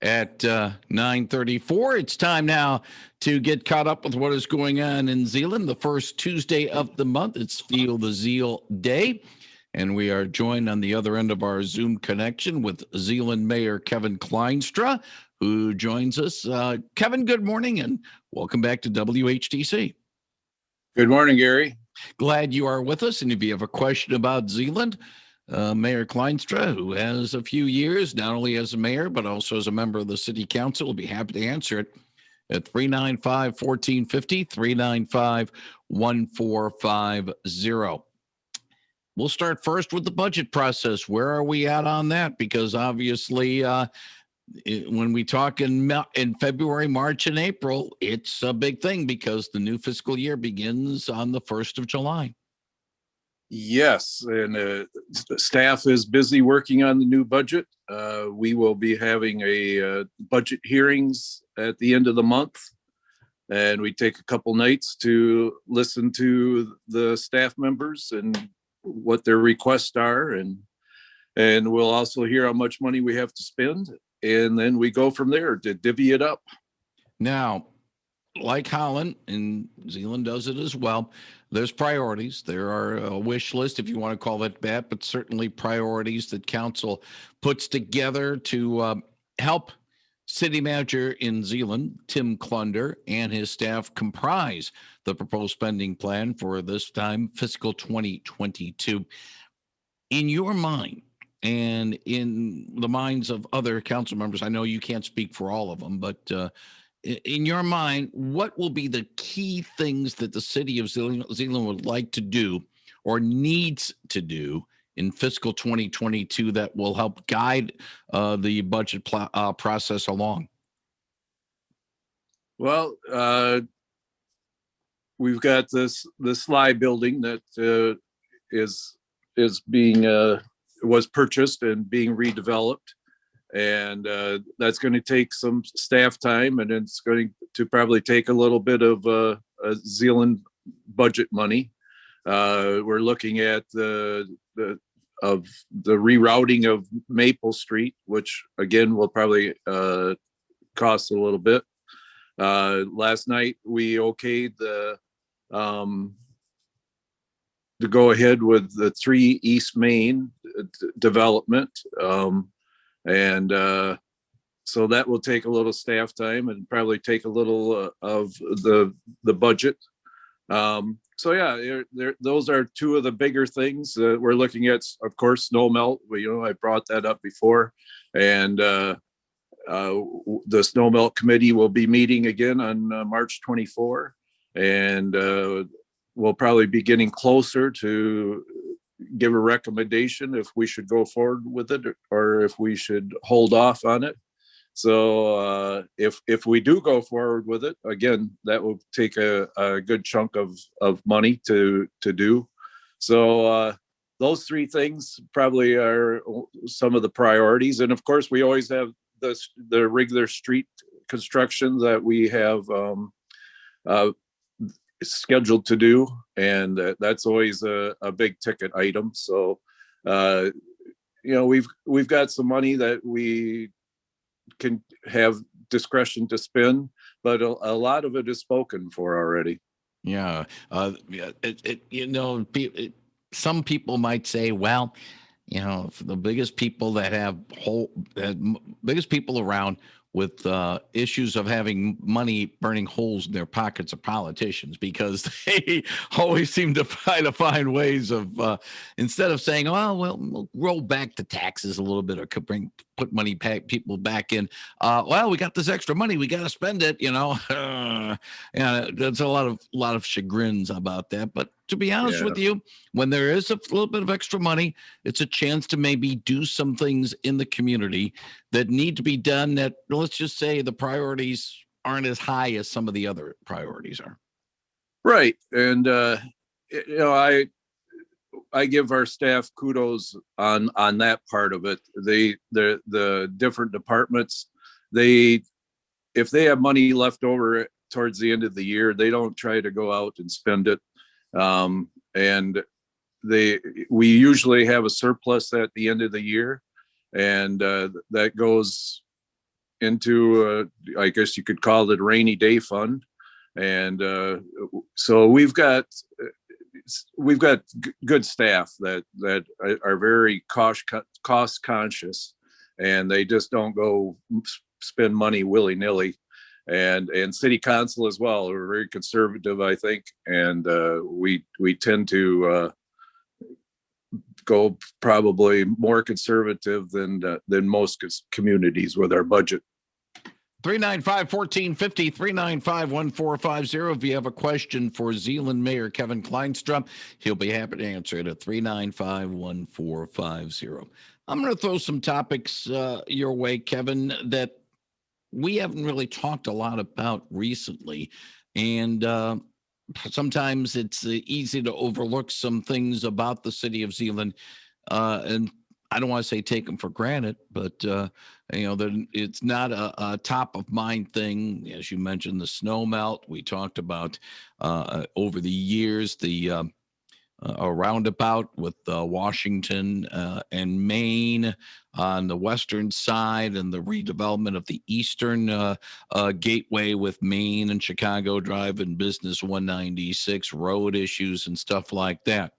at 9:34. It's time now to get caught up with what is going on in Zeeland. The first Tuesday of the month, it's Feel the Zeal Day. And we are joined on the other end of our Zoom connection with Zeeland Mayor Kevin Klynstra, who joins us. Kevin, good morning and welcome back to WHTC. Good morning, Gary. Glad you are with us. And if you have a question about Zeeland, Mayor Klynstra, who has a few years, not only as a mayor, but also as a member of the city council, will be happy to answer it at 395-1450, 395-1450. We'll start first with the budget process. Where are we at on that? Because obviously, when we talk in February, March, and April, it's a big thing because the new fiscal year begins on the 1st of July. Yes, and the staff is busy working on the new budget. We will be having a budget hearings at the end of the month, and we take a couple nights to listen to the staff members and what their requests are, and we'll also hear how much money we have to spend, and then we go from there to divvy it up. Now, like Holland, and Zeeland does it as well, there's priorities. There are a wish list, if you want to call it that, but certainly priorities that council puts together to help city manager in Zeeland, Tim Clunder, and his staff comprise the proposed spending plan for this time, fiscal 2022. In your mind, and in the minds of other council members, I know you can't speak for all of them, but in your mind, what will be the key things that the city of Zeeland would like to do or needs to do in fiscal 2022 that will help guide the budget process along? Well, we've got this slide building that is being was purchased and being redeveloped. And that's going to take some staff time, and it's going to probably take a little bit of Zeeland budget money. We're looking at the rerouting of Maple Street, which again will probably cost a little bit. Last night we okayed the to go ahead with the 3 East Main development. And so that will take a little staff time and probably take a little of the budget. So yeah, those are 2 of the bigger things that we're looking at. Of course, snow melt. I brought that up before, and the snow melt committee will be meeting again on March 24, and we'll probably be getting closer to give a recommendation if we should go forward with it or if we should hold off on it. So if we do go forward with it, again, that will take a good chunk of money to do. So those 3 things probably are some of the priorities. And of course, we always have the regular street construction that we have scheduled to do, and that's always a big ticket item. So we've got some money that we can have discretion to spend, but a lot of it is spoken for already. Yeah. Some people might say, well, the biggest people that have biggest people around with issues of having money burning holes in their pockets of politicians, because they always seem to try to find ways of, instead of saying, oh, well, we'll roll back the taxes a little bit or put money people back in. Well, we got this extra money, we got to spend it, Yeah, there's a lot of chagrins about that. But to be honest with you, when there is a little bit of extra money, it's a chance to maybe do some things in the community that need to be done that, let's just say, the priorities aren't as high as some of the other priorities are. Right. And, I give our staff kudos on that part of it. The different departments, if they have money left over towards the end of the year, they don't try to go out and spend it. And we usually have a surplus at the end of the year, and that goes into, I guess you could call it a rainy day fund. And so we've got good staff that are very cost conscious, and they just don't go spend money willy nilly. And city council as well. We're very conservative, I think, and we tend to go probably more conservative than most communities with our budget. 395-1450, 395-1450. If you have a question for Zeeland Mayor Kevin Klynstra, he'll be happy to answer it at 395-1450. I'm going to throw some topics your way, Kevin, that we haven't really talked a lot about recently. And sometimes it's easy to overlook some things about the city of Zeeland. And I don't want to say take them for granted, but it's not a top of mind thing. As you mentioned, the snow melt. We talked about over the years the a roundabout with Washington and Maine on the western side, and the redevelopment of the eastern gateway with Maine and Chicago Drive and Business 196, road issues and stuff like that.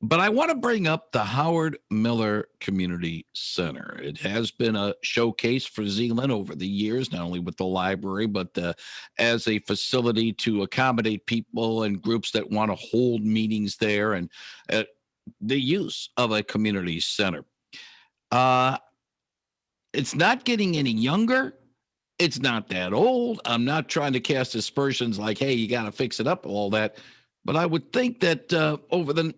But I want to bring up the Howard Miller Community Center. It has been a showcase for Zeeland over the years, not only with the library, but as a facility to accommodate people and groups that want to hold meetings there, and the use of a community center. It's not getting any younger. It's not that old. I'm not trying to cast aspersions like, hey, you got to fix it up, all that. But I would think that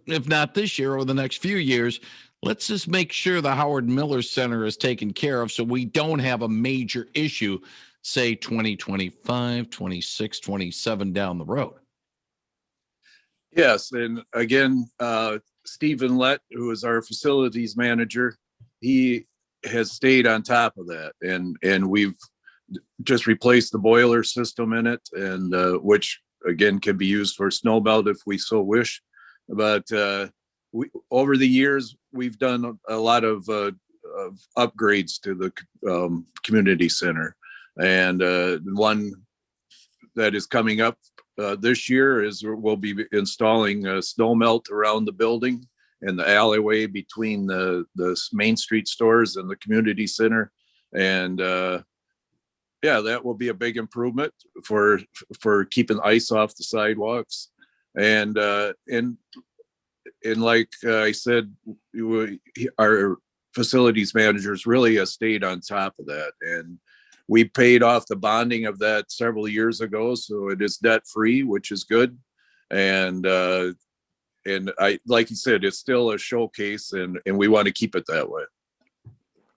if not this year, over the next few years, let's just make sure the Howard Miller Center is taken care of so we don't have a major issue, say 2025, 26, 27 down the road. Yes. And again, Stephen Lett, who is our facilities manager, he has stayed on top of that. And we've just replaced the boiler system in it, and which again can be used for snow melt if we so wish. But over the years, we've done a lot of upgrades to the community center. And one that is coming up this year is we'll be installing snow melt around the building and the alleyway between the Main Street stores and the community center. And yeah, that will be a big improvement for keeping ice off the sidewalks. And like I said, our facilities managers really have stayed on top of that. And we paid off the bonding of that several years ago, so it is debt free, which is good. And I, like you said, it's still a showcase, and we want to keep it that way.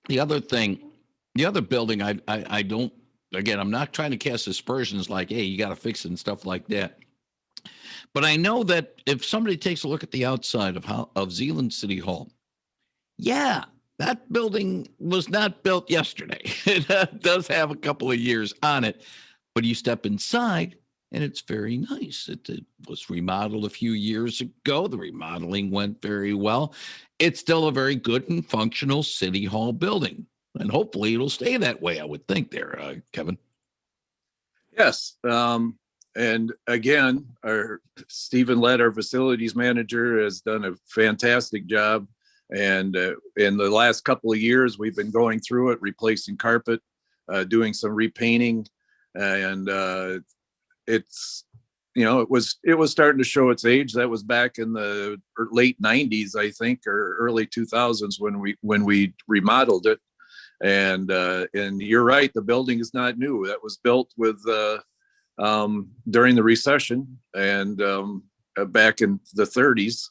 The other building, I don't. Again, I'm not trying to cast aspersions like, hey, you got to fix it and stuff like that. But I know that if somebody takes a look at the outside of Zeeland City Hall, yeah, that building was not built yesterday. It does have a couple of years on it, but you step inside and it's very nice. It was remodeled a few years ago. The remodeling went very well. It's still a very good and functional City Hall building. And hopefully it'll stay that way, I would think there, Kevin. Yes. And again, our Stephen Lett, our facilities manager, has done a fantastic job. And in the last couple of years, we've been going through it, replacing carpet, doing some repainting. And it's, it was starting to show its age. That was back in the late 90s, I think, or early 2000s when we remodeled it. And you're right, the building is not new. That was built with during the recession, and back in the 30s,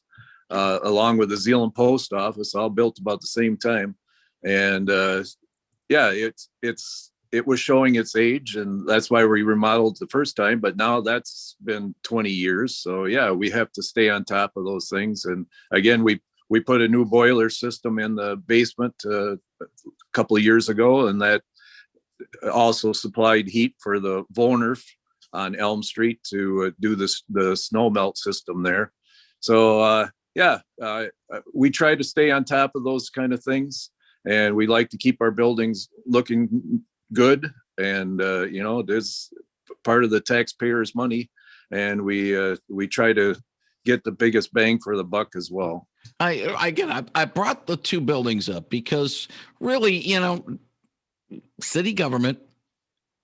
along with the Zeeland Post Office, all built about the same time. And yeah, it was showing its age, and that's why we remodeled the first time. But now that's been 20 years, so yeah, we have to stay on top of those things. And again, we put a new boiler system in the basement a couple of years ago, and that also supplied heat for the Vollner on Elm Street to do the snow melt system there. So yeah, we try to stay on top of those kind of things, and we like to keep our buildings looking good. And, there's part of the taxpayers' money, and we try to get the biggest bang for the buck as well. I brought the two buildings up because really, city government,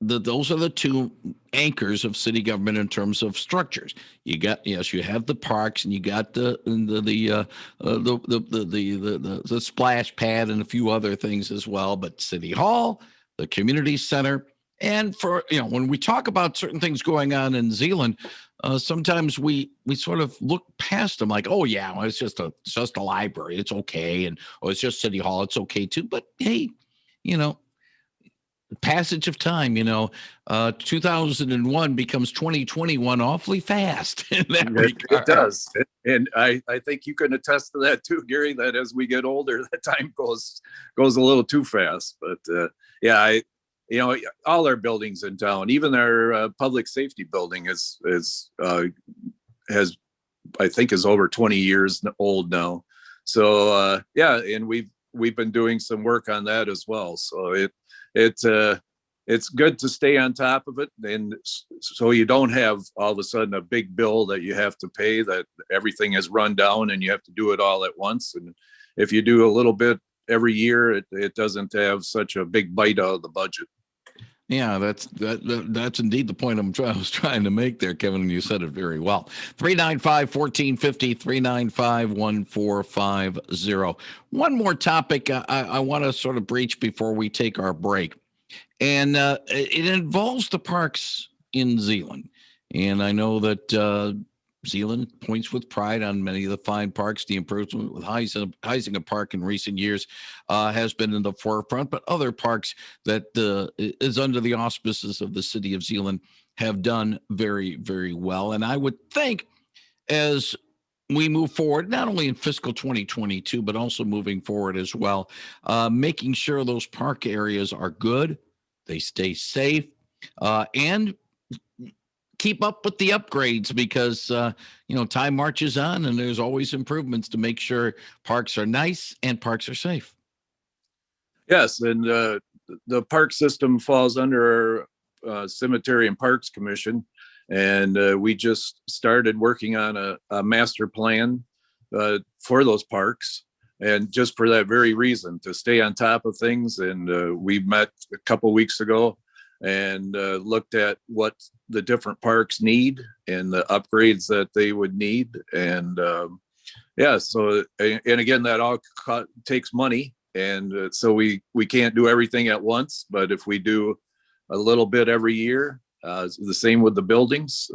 those are the two anchors of city government in terms of structures. You have the parks, and you got the splash pad and a few other things as well. But City Hall, the community center, and for when we talk about certain things going on in Zeeland, sometimes we sort of look past them like, oh yeah, well, it's just a library, it's okay, and it's just City Hall, it's okay too. But hey, you know passage of time, 2001 becomes 2021 awfully fast in that It regard. does. And I think you can attest to that too, Gary, that as we get older, the time goes a little too fast. But all our buildings in town, even our public safety building has, I think, is over 20 years old now. So and we've been doing some work on that as well. So it's good to stay on top of it, and so you don't have all of a sudden a big bill that you have to pay, that everything has run down and you have to do it all at once. And if you do a little bit every year, it doesn't have such a big bite out of the budget. Yeah, that's indeed the point I was trying to make there, Kevin, and you said it very well. 395-1450, 395-1450. One more topic I want to sort of breach before we take our break, and it involves the parks in Zeeland. And I know that Zeeland points with pride on many of the fine parks. The improvement with Huizinga Park in recent years has been in the forefront, but other parks that is under the auspices of the city of Zeeland have done very, very well. And I would think as we move forward, not only in fiscal 2022, but also moving forward as well, making sure those park areas are good, they stay safe, and keep up with the upgrades, because time marches on and there's always improvements to make sure parks are nice and parks are safe. Yes, and the park system falls under our Cemetery and Parks Commission, and we just started working on a master plan for those parks, and just for that very reason, to stay on top of things. And we met a couple weeks ago and looked at what the different parks need and the upgrades that they would need. And so, and again, that all takes money. And so we can't do everything at once, but if we do a little bit every year, the same with the buildings,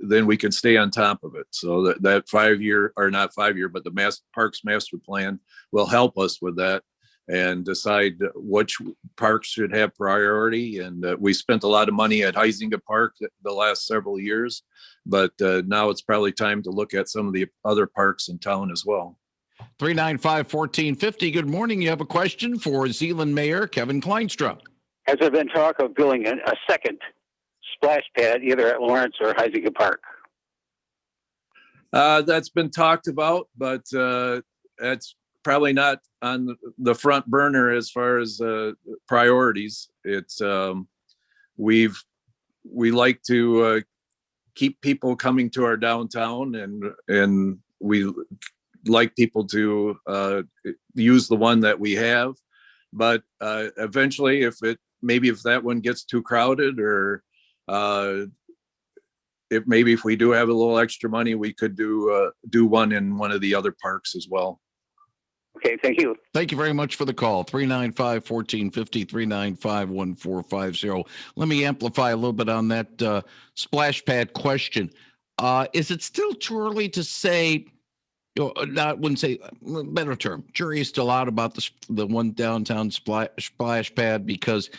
then we can stay on top of it. So that 5-year, or not 5-year, but the Parks Master Plan will help us with that and decide which parks should have priority. And we spent a lot of money at Huizinga Park the last several years, but now it's probably time to look at some of the other parks in town as well. 395-1450. Good morning. You have a question for Zeeland Mayor Kevin Klynstra. Has there been talk of building a second splash pad either at Lawrence or Huizinga Park? That's been talked about, but that's probably not on the front burner as far as priorities. It's we like to keep people coming to our downtown, and we like people to use the one that we have. But eventually, if that one gets too crowded, or if we do have a little extra money, we could do one in one of the other parks as well. Okay, thank you. Thank you very much for the call. 395-1450, 395-1450. Let me amplify a little bit on that splash pad question. Is it still too early to say, wouldn't say, better term, jury is still out about the one downtown splash pad, because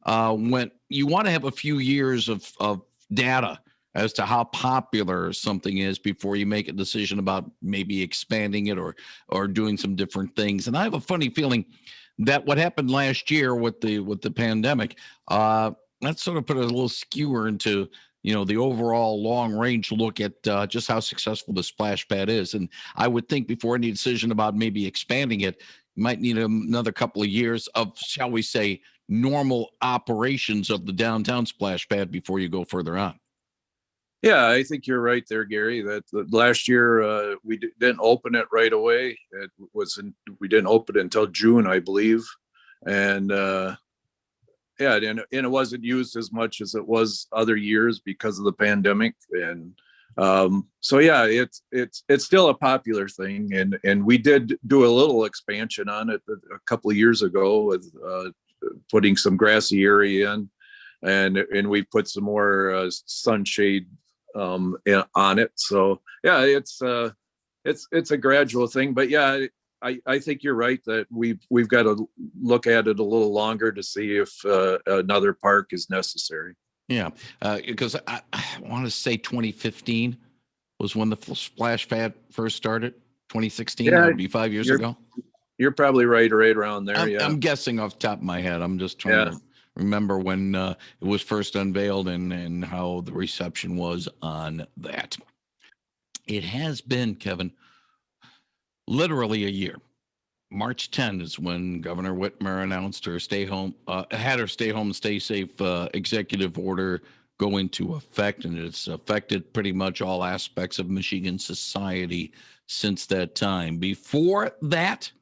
when you want to have a few years of data as to how popular something is before you make a decision about maybe expanding it or doing some different things. And I have a funny feeling that what happened last year with the pandemic, that sort of put a little skewer into the overall long range look at just how successful the splash pad is. And I would think before any decision about maybe expanding it, you might need another couple of years of, shall we say, normal operations of the downtown splash pad before you go further on. Yeah, I think you're right there, Gary. That last year we didn't open it right away. We didn't open it until June, I believe, and yeah, and it wasn't used as much as it was other years because of the pandemic. And so yeah, it's still a popular thing, and we did do a little expansion on it a couple of years ago with putting some grassy area in, and we put some more sunshade on it. So yeah, it's a gradual thing, but yeah, I think you're right that we've got to look at it a little longer to see if another park is necessary. Yeah, because I want to say 2015 was when the splash pad first started. 2016, that Yeah, would be 5 years you're ago. you're probably right around there. Yeah, I'm guessing off the top of my head. I'm just trying yeah. to remember when it was first unveiled and how the reception was on that. It has been, Kevin, literally a year. March 10 is when Governor Whitmer announced her had her stay home, stay safe executive order go into effect, and it's affected pretty much all aspects of Michigan society since that time. Before that,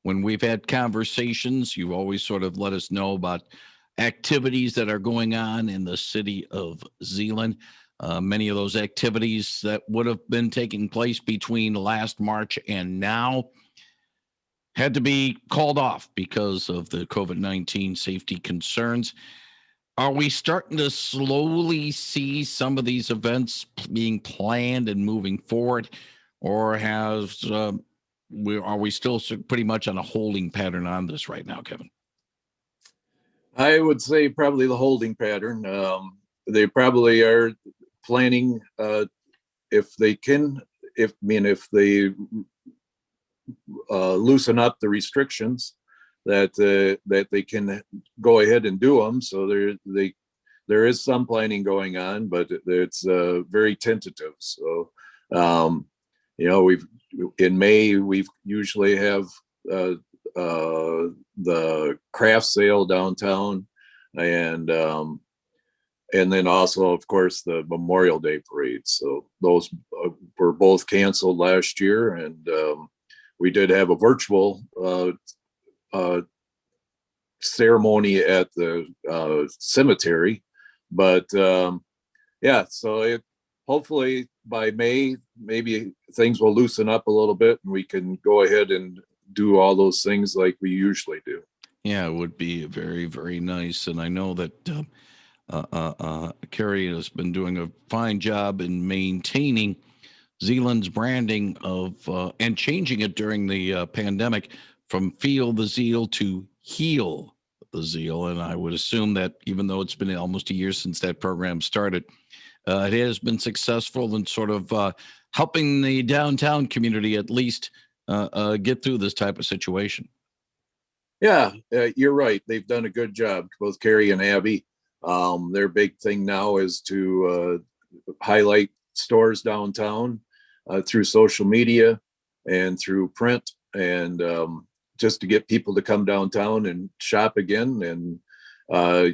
when we've had conversations, you always sort of let us know about activities that are going on in the city of Zeeland. Many of those activities that would have been taking place between last March and now had to be called off because of the COVID-19 safety concerns. Are we starting to slowly see some of these events being planned and moving forward, or are we still pretty much on a holding pattern on this right now, Kevin? I would say probably the holding pattern. They probably are planning if they can, if they loosen up the restrictions, that they can go ahead and do them. So there is some planning going on, but it's very tentative. So in May we've usually have the craft sale downtown, and then also, of course, the Memorial Day parade. So those were both canceled last year, and we did have a virtual ceremony at the cemetery, but yeah, so hopefully by May, maybe things will loosen up a little bit and we can go ahead and do all those things like we usually do. Yeah, it would be very, very nice. And I know that Carrie has been doing a fine job in maintaining Zeeland's branding of and changing it during the pandemic from Feel the Zeal to Heal the Zeal. And I would assume that even though it's been almost a year since that program started, it has been successful in sort of helping the downtown community at least get through this type of situation. Yeah, you're right. They've done a good job, both Carrie and Abby. Their big thing now is to highlight stores downtown through social media and through print, and just to get people to come downtown and shop again and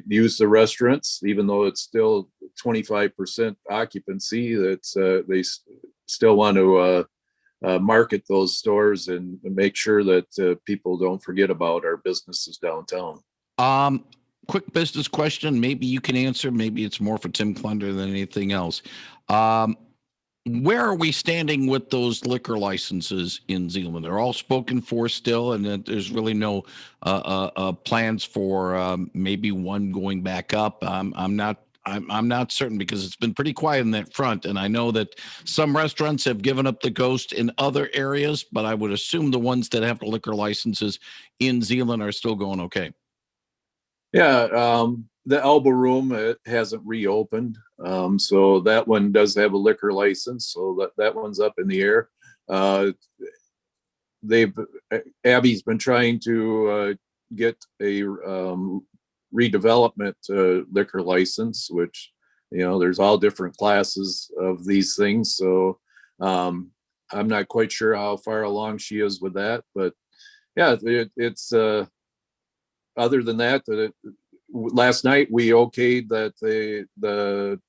use the restaurants, even though it's still 25% occupancy. That's they still want to market those stores and make sure that people don't forget about our businesses downtown. Quick business question. Maybe you can answer. Maybe it's more for Tim Klender than anything else. Where are we standing with those liquor licenses in Zeeland? They're all spoken for still, and there's really no plans for maybe one going back up. I'm not certain because it's been pretty quiet in that front, and I know that some restaurants have given up the ghost in other areas, but I would assume the ones that have the liquor licenses in Zeeland are still going okay. Yeah, the Elbow Room, it hasn't reopened, so that one does have a liquor license, so that one's up in the air. Abby's been trying to get a redevelopment liquor license, which, there's all different classes of these things. So I'm not quite sure how far along she is with that, but yeah, it's other than that, last night we okayed that the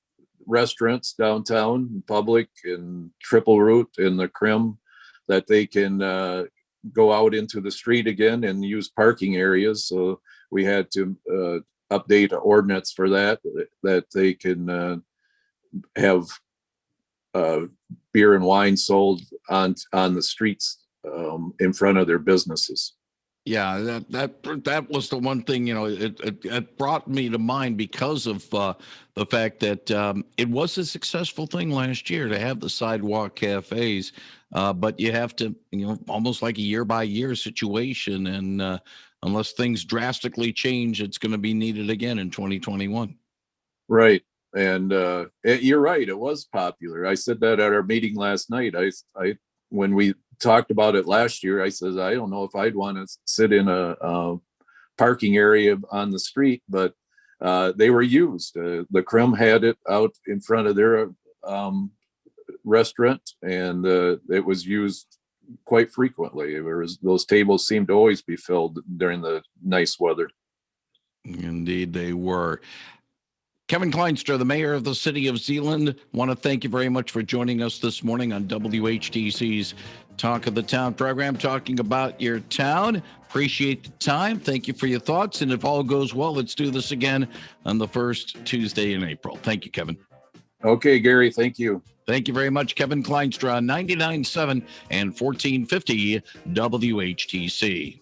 restaurants downtown, Public and Triple Root and the Crim, that they can go out into the street again and use parking areas. So we had to update an ordinance for that they can have beer and wine sold on the streets in front of their businesses. Yeah, that was the one thing, it brought me to mind because of the fact that it was a successful thing last year to have the sidewalk cafes, but you have to, almost like a year by year situation, and unless things drastically change, it's going to be needed again in 2021. Right. And you're right, it was popular. I said that at our meeting last night. I when we talked about it last year, I said, I don't know if I'd want to sit in a parking area on the street, but they were used. The Crim had it out in front of their restaurant, and it was used quite frequently. Those tables seemed to always be filled during the nice weather. Indeed, they were. Kevin Klynstra, the mayor of the city of Zeeland, want to thank you very much for joining us this morning on WHTC's Talk of the Town program, talking about your town. Appreciate the time. Thank you for your thoughts. And if all goes well, let's do this again on the first Tuesday in April. Thank you, Kevin. Okay, Gary, thank you. Thank you very much, Kevin Klynstra, 99.7 and 1450 WHTC.